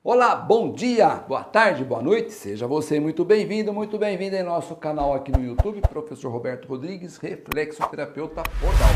Olá, bom dia, boa tarde, boa noite, seja você muito bem-vindo, muito bem-vinda em nosso canal aqui no YouTube, Professor Roberto Rodrigues, reflexoterapeuta podal.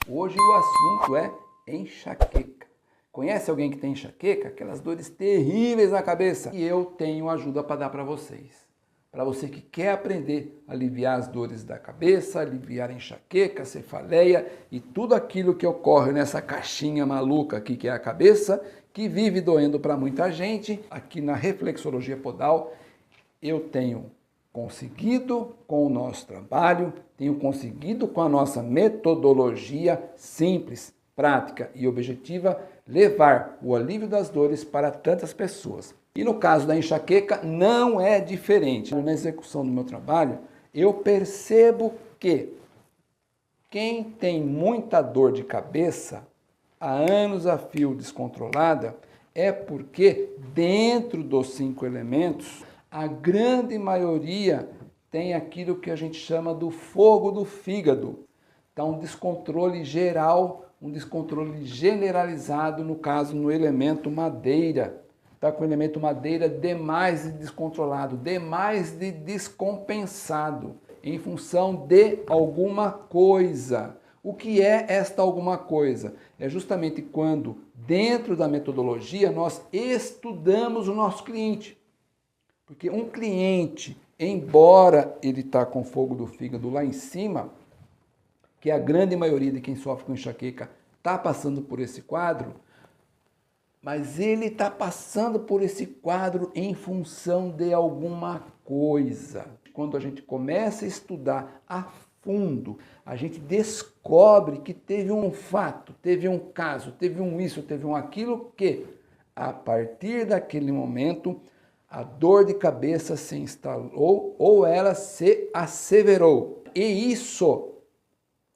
Hoje o assunto é enxaqueca. Conhece alguém que tem enxaqueca? Aquelas dores terríveis na cabeça? E eu tenho ajuda para dar para vocês. Para você que quer aprender a aliviar as dores da cabeça, aliviar a enxaqueca, cefaleia e tudo aquilo que ocorre nessa caixinha maluca aqui que é a cabeça, que vive doendo para muita gente, aqui na reflexologia podal, eu tenho conseguido com o nosso trabalho, tenho conseguido com a nossa metodologia simples, prática e objetiva, levar o alívio das dores para tantas pessoas. E no caso da enxaqueca não é diferente. Na execução do meu trabalho, eu percebo que quem tem muita dor de cabeça, há anos a fio descontrolada, é porque dentro dos 5 elementos, a grande maioria tem aquilo que a gente chama do fogo do fígado. Então, um descontrole geral, um descontrole generalizado, no caso, no elemento madeira. Está com o elemento madeira demais de descontrolado, demais de descompensado, em função de alguma coisa. O que é esta alguma coisa? É justamente quando, dentro da metodologia, nós estudamos o nosso cliente. Porque um cliente, embora ele está com fogo do fígado lá em cima, que a grande maioria de quem sofre com enxaqueca está passando por esse quadro, mas ele está passando por esse quadro em função de alguma coisa. Quando a gente começa a estudar a fundo, a gente descobre que teve um fato, teve um caso, teve um isso, teve um aquilo, que a partir daquele momento a dor de cabeça se instalou ou ela se asseverou. E isso,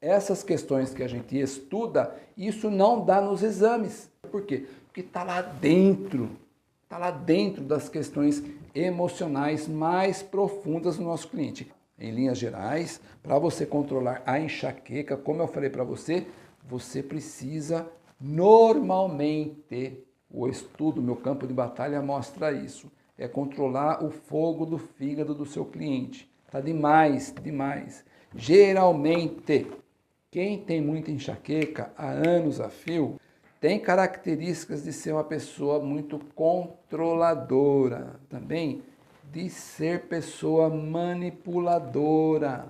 essas questões que a gente estuda, isso não dá nos exames. Por quê? Porque está lá dentro das questões emocionais mais profundas do nosso cliente. Em linhas gerais, para você controlar a enxaqueca, como eu falei para você, você precisa normalmente, o estudo, meu campo de batalha mostra isso, é controlar o fogo do fígado do seu cliente. Está demais. Geralmente, quem tem muita enxaqueca há anos a fio, tem características de ser uma pessoa muito controladora, também de ser pessoa manipuladora.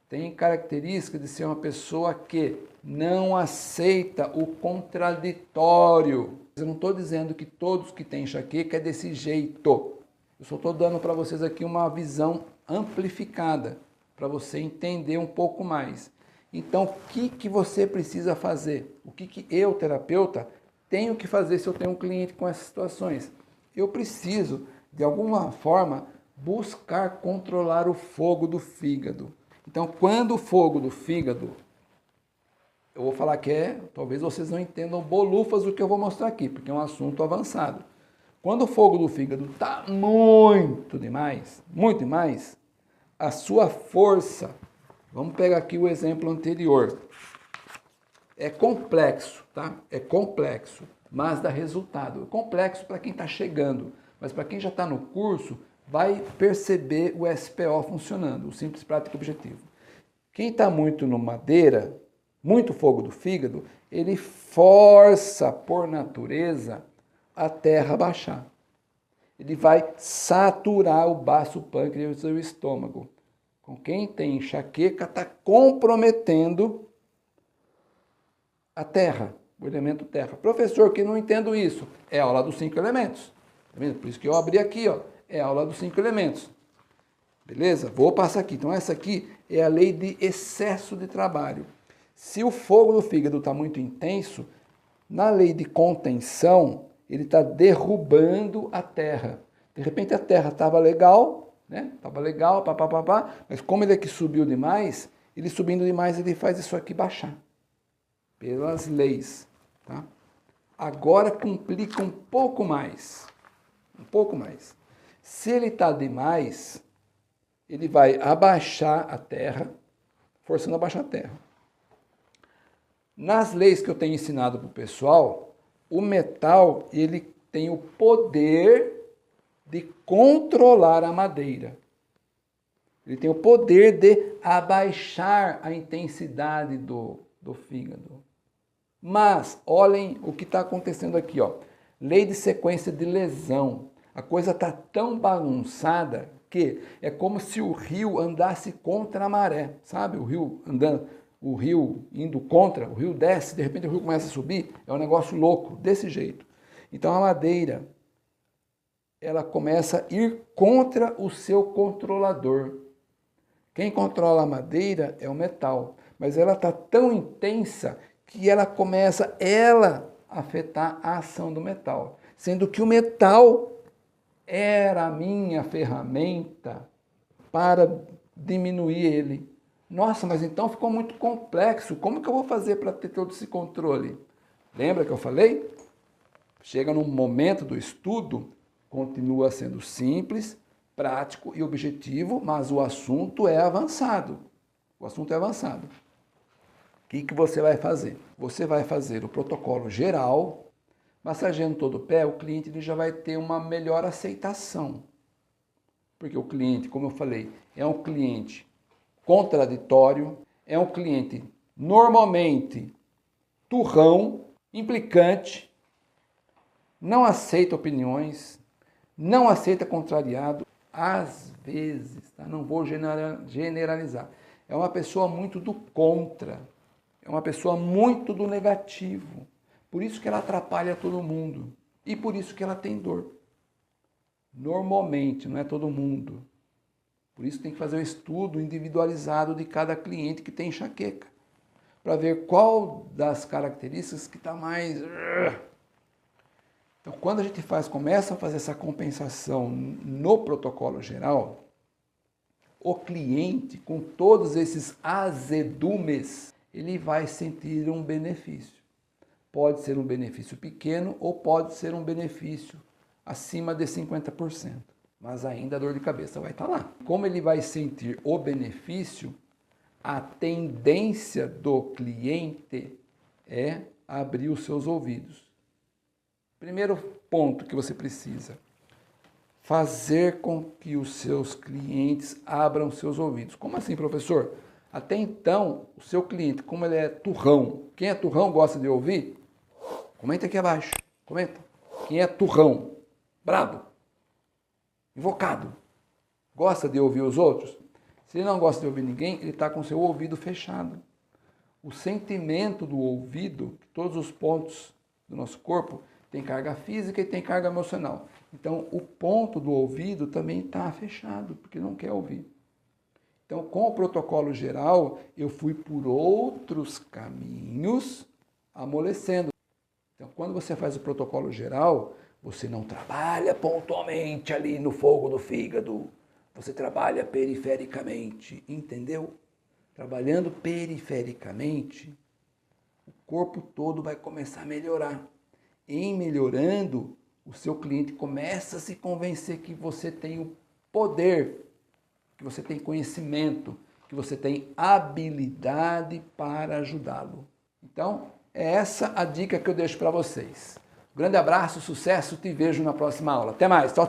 Tem características de ser uma pessoa que não aceita o contraditório. Eu não estou dizendo que todos que têm enxaqueca é desse jeito. Eu só estou dando para vocês aqui uma visão amplificada, para você entender um pouco mais. Então, o que você precisa fazer? O que eu, terapeuta, tenho que fazer se eu tenho um cliente com essas situações? Eu preciso, de alguma forma, buscar controlar o fogo do fígado. Então, quando o fogo do fígado, eu vou falar que talvez vocês não entendam bolufas o que eu vou mostrar aqui, porque é um assunto avançado. Quando o fogo do fígado está muito demais, a sua força, vamos pegar aqui o exemplo anterior. É complexo, tá? É complexo, mas dá resultado. É complexo para quem está chegando, mas para quem já está no curso, vai perceber o SPO funcionando, o Simples, Prático e Objetivo. Quem está muito no madeira, muito fogo do fígado, ele força, por natureza, a terra baixar. Ele vai saturar o baço, o pâncreas e o estômago. Com quem tem enxaqueca, está comprometendo a terra, o elemento terra. Professor, que não entendo isso. É a aula dos 5 elementos. Tá vendo? Por isso que eu abri aqui, ó. É a aula dos 5 elementos. Beleza? Vou passar aqui. Então, essa aqui é a lei de excesso de trabalho. Se o fogo do fígado está muito intenso, na lei de contenção, ele está derrubando a terra. De repente, a terra estava legal, né? Estava legal, mas como ele aqui subiu demais, ele subindo demais, ele faz isso aqui baixar. Pelas leis, tá? Agora complica um pouco mais. Se ele está demais, ele vai abaixar a terra, forçando a baixar a terra. Nas leis que eu tenho ensinado para o pessoal, o metal, ele tem o poder de controlar a madeira. Ele tem o poder de abaixar a intensidade do fígado. Mas, olhem o que está acontecendo aqui, ó. Lei de sequência de lesão. A coisa está tão bagunçada que é como se o rio andasse contra a maré. Sabe? O rio andando, o rio indo contra, o rio desce, de repente o rio começa a subir. É um negócio louco, desse jeito. Então a madeira, ela começa a ir contra o seu controlador. Quem controla a madeira é o metal, mas ela está tão intensa que ela começa a afetar a ação do metal, sendo que o metal era a minha ferramenta para diminuir ele. Nossa, mas então ficou muito complexo, como que eu vou fazer para ter todo esse controle? Lembra que eu falei? Chega num momento do estudo, continua sendo simples, prático e objetivo, mas o assunto é avançado. O assunto é avançado. O que você vai fazer? Você vai fazer o protocolo geral, massageando todo o pé, o cliente ele já vai ter uma melhor aceitação. Porque o cliente, como eu falei, é um cliente contraditório, é um cliente normalmente turrão, implicante, não aceita opiniões, não aceita contrariado. Às vezes, tá? Não vou generalizar, é uma pessoa muito do contra, é uma pessoa muito do negativo, por isso que ela atrapalha todo mundo e por isso que ela tem dor. Normalmente, não é todo mundo, por isso tem que fazer um estudo individualizado de cada cliente que tem enxaqueca, para ver qual das características que está mais... Então, quando a gente começa a fazer essa compensação no protocolo geral, o cliente, com todos esses azedumes, ele vai sentir um benefício. Pode ser um benefício pequeno ou pode ser um benefício acima de 50%. Mas ainda a dor de cabeça vai estar lá. Como ele vai sentir o benefício, a tendência do cliente é abrir os seus ouvidos. Primeiro ponto que você precisa, fazer com que os seus clientes abram seus ouvidos. Como assim, professor? Até então, o seu cliente, como ele é turrão, quem é turrão gosta de ouvir? Comenta aqui abaixo, comenta. Quem é turrão, brabo, invocado, gosta de ouvir os outros? Se ele não gosta de ouvir ninguém, ele está com seu ouvido fechado. O sentimento do ouvido, todos os pontos do nosso corpo, tem carga física e tem carga emocional. Então, o ponto do ouvido também está fechado, porque não quer ouvir. Então, com o protocolo geral, eu fui por outros caminhos, amolecendo. Então, quando você faz o protocolo geral, você não trabalha pontualmente ali no fogo do fígado. Você trabalha perifericamente, entendeu? Trabalhando perifericamente, o corpo todo vai começar a melhorar. Em melhorando, o seu cliente começa a se convencer que você tem o poder, que você tem conhecimento, que você tem habilidade para ajudá-lo. Então, é essa a dica que eu deixo para vocês. Um grande abraço, sucesso, te vejo na próxima aula. Até mais, tchau!